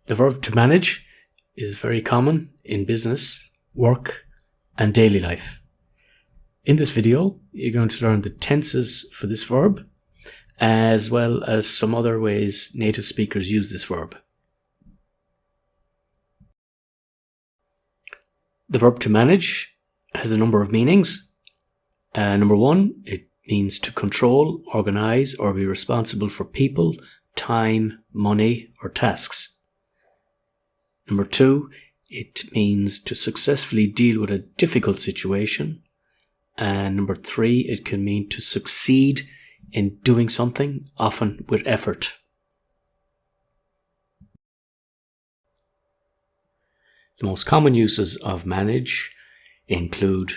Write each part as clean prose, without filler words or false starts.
The verb to manage is very common in business, work, and daily life. In this video, you're going to learn the tenses for this verb, as well as some other ways native speakers use this verb. The verb to manage has a number of meanings. Number one, it means to control, organize, or be responsible for people, time, money, or tasks. Number two, it means to successfully deal with a difficult situation. And number three, it can mean to succeed in doing something, often with effort. The most common uses of manage include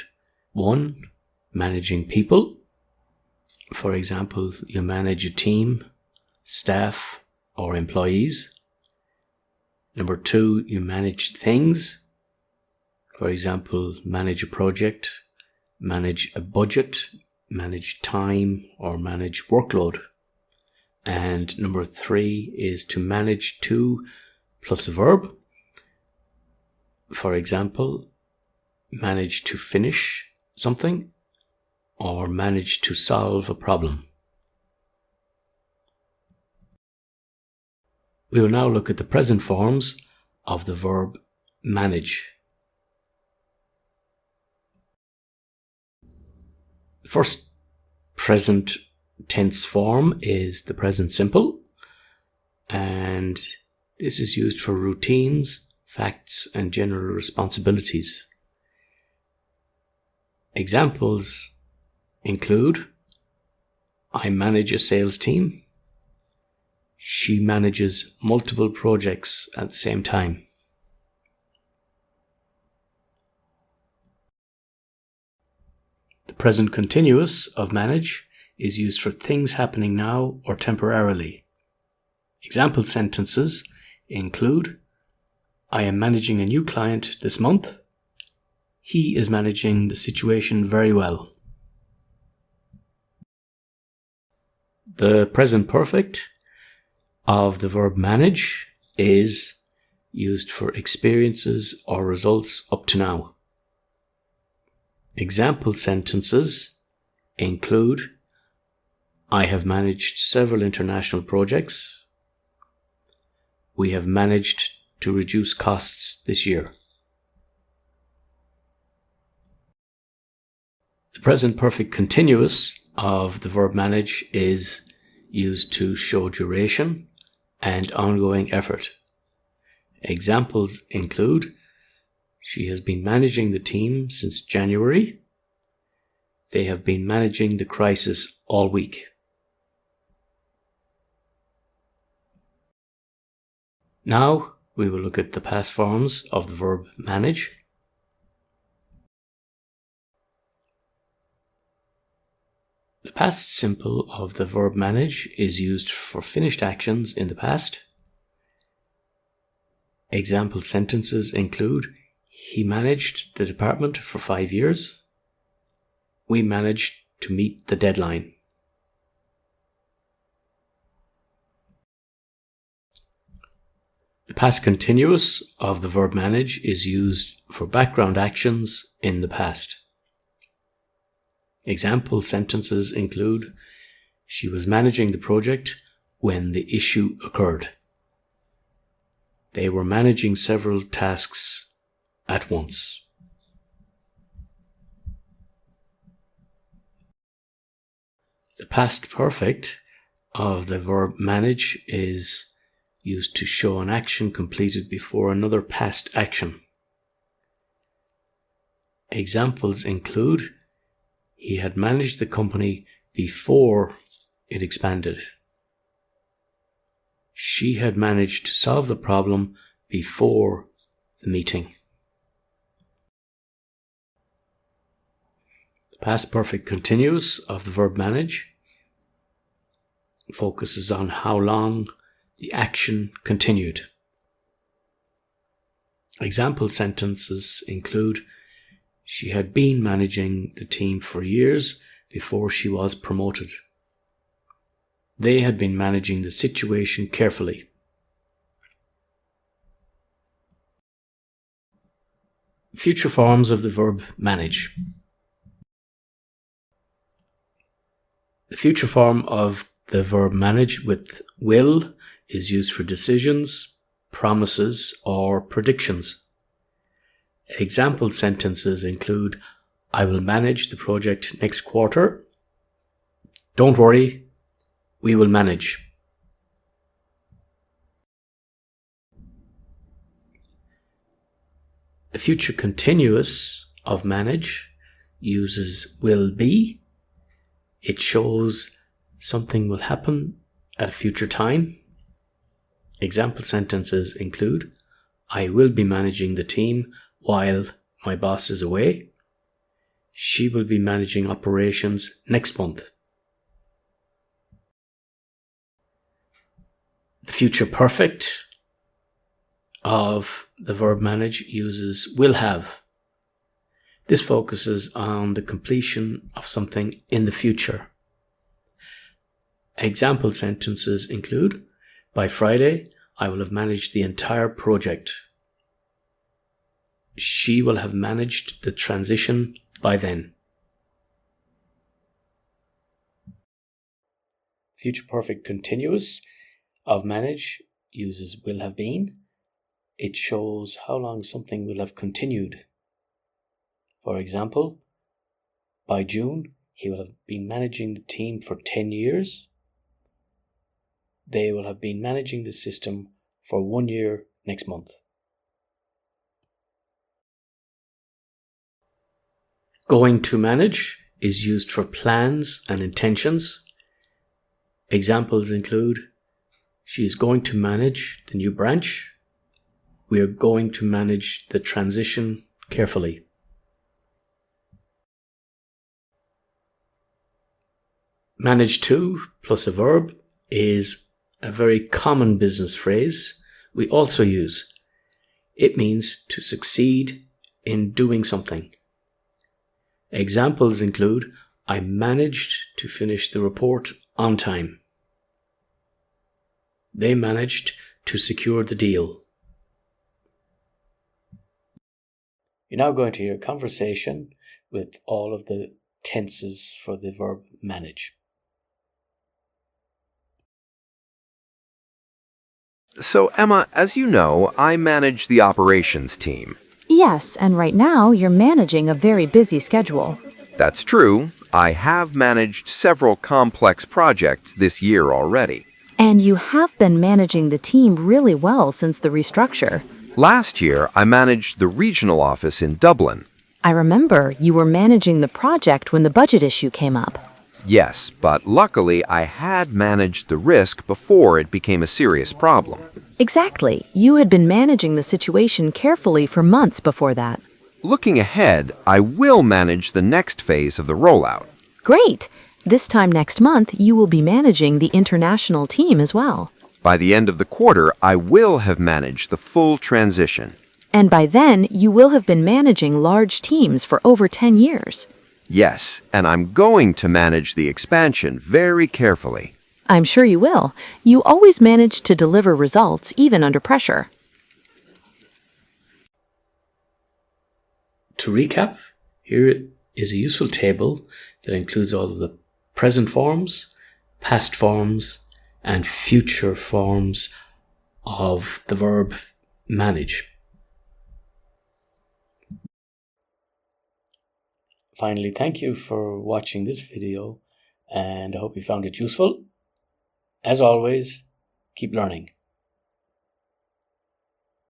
1. Managing people. For example, you manage a team, staff, or employees. Number 2, you manage things. For example, manage a project, manage a budget, manage time, or manage workload. And number 3 is to manage to plus a verb. For example, manage to finish something or manage to solve a problem. We will now look at the present forms of the verb manage. The first present tense form is the present simple, and this is used for routines, facts, and general responsibilities. Examples include: I manage a sales team. She manages multiple projects at the same time. The present continuous of manage is used for things happening now or temporarily. Example sentences include: I am managing a new client this month. He is managing the situation very well. The present perfect of the verb manage is used for experiences or results up to now. Example sentences include: I have managed several international projects. We have managed to reduce costs this year. The present perfect continuous of the verb manage is used to show duration and ongoing effort. Examples include: she has been managing the team since January. They have been managing the crisis all week. Now we will look at the past forms of the verb manage. The past simple of the verb manage is used for finished actions in the past. Example sentences include: he managed the department for 5 years. We managed to meet the deadline. The past continuous of the verb manage is used for background actions in the past. Example sentences include: she was managing the project when the issue occurred. They were managing several tasks at once. The past perfect of the verb manage is used to show an action completed before another past action. Examples include: he had managed the company before it expanded. She had managed to solve the problem before the meeting. The past perfect continuous of the verb manage focuses on how long the action continued. Example sentences include: she had been managing the team for years before she was promoted. They had been managing the situation carefully. Future forms of the verb manage. The future form of the verb manage with will is used for decisions, promises, or predictions. Example sentences include, I will manage the project next quarter. Don't worry, we will manage. The future continuous of manage uses will be. It shows something will happen at a future time. Example sentences include, I will be managing the team while my boss is away. She will be managing operations next month. The future perfect of the verb manage uses will have. This focuses on the completion of something in the future. Example sentences include, by Friday, I will have managed the entire project. She will have managed the transition by then. Future perfect continuous of manage uses will have been. It shows how long something will have continued. For example, by June, he will have been managing the team for 10 years. They will have been managing the system for 1 year next month. Going to manage is used for plans and intentions. Examples include, she is going to manage the new branch. We are going to manage the transition carefully. Manage to plus a verb is a very common business phrase we also use. It means to succeed in doing something. Examples include, I managed to finish the report on time. They managed to secure the deal. You're now going to hear a conversation with all of the tenses for the verb manage. So, Emma, as you know, I manage the operations team. Yes, and right now you're managing a very busy schedule. That's true. I have managed several complex projects this year already. And you have been managing the team really well since the restructure. Last year, I managed the regional office in Dublin. I remember you were managing the project when the budget issue came up. Yes, but luckily I had managed the risk before it became a serious problem. Exactly. You had been managing the situation carefully for months before that. Looking ahead, I will manage the next phase of the rollout. Great! This time next month, you will be managing the international team as well. By the end of the quarter, I will have managed the full transition. And by then, you will have been managing large teams for over 10 years. Yes, and I'm going to manage the expansion very carefully. I'm sure you will. You always manage to deliver results even under pressure. To recap, here is a useful table that includes all of the present forms, past forms, and future forms of the verb manage. Finally, thank you for watching this video, and I hope you found it useful. As always, keep learning.